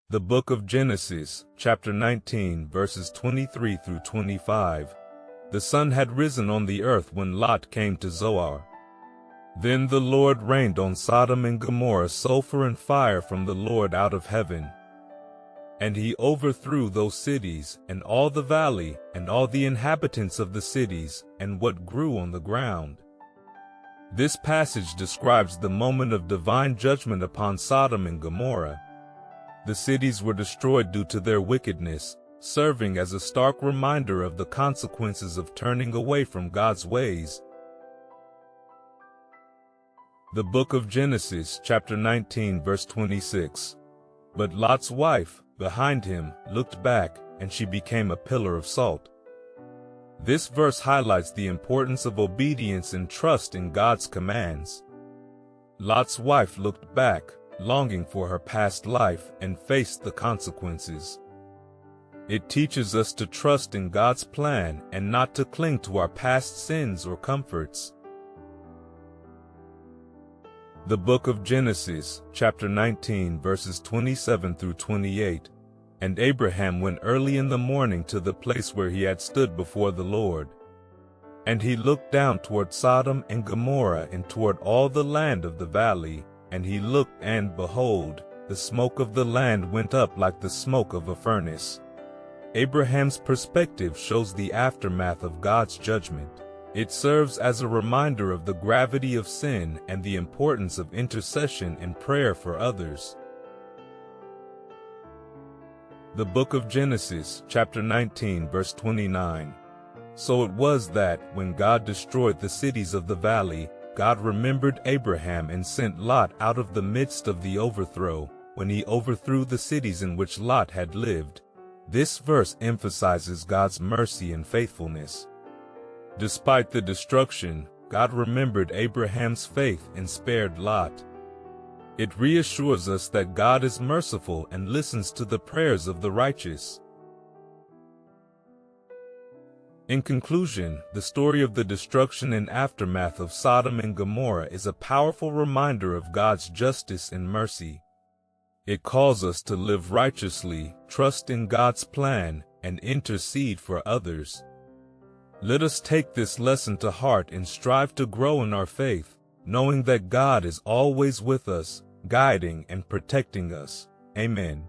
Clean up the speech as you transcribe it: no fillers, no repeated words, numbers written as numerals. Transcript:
The book of Genesis, chapter 19, verses 23 through 25. The sun had risen on the earth when Lot came to Zoar. Then the Lord rained on Sodom and Gomorrah sulfur and fire from the Lord out of heaven. And he overthrew those cities, and all the valley, and all the inhabitants of the cities, and what grew on the ground. This passage describes the moment of divine judgment upon Sodom and Gomorrah. The cities were destroyed due to their wickedness, serving as a stark reminder of the consequences of turning away from God's ways. The book of Genesis, chapter 19, verse 26. But Lot's wife, behind him, looked back, and she became a pillar of salt. This verse highlights the importance of obedience and trust in God's commands. Lot's wife looked back, longing for her past life, and faced the consequences. It teaches us to trust in God's plan and not to cling to our past sins or comforts. The book of Genesis, chapter 19, verses 27 through 28. And Abraham went early in the morning to the place where he had stood before the Lord. And he looked down toward Sodom and Gomorrah and toward all the land of the valley. And he looked, and behold, the smoke of the land went up like the smoke of a furnace. Abraham's perspective shows the aftermath of God's judgment. It serves as a reminder of the gravity of sin and the importance of intercession and prayer for others. The book of Genesis, chapter 19, verse 29. So it was that, when God destroyed the cities of the valley, God remembered Abraham and sent Lot out of the midst of the overthrow, when he overthrew the cities in which Lot had lived. This verse emphasizes God's mercy and faithfulness. Despite the destruction, God remembered Abraham's faith and spared Lot. It reassures us that God is merciful and listens to the prayers of the righteous. In conclusion, the story of the destruction and aftermath of Sodom and Gomorrah is a powerful reminder of God's justice and mercy. It calls us to live righteously, trust in God's plan, and intercede for others. Let us take this lesson to heart and strive to grow in our faith, knowing that God is always with us, guiding and protecting us. Amen.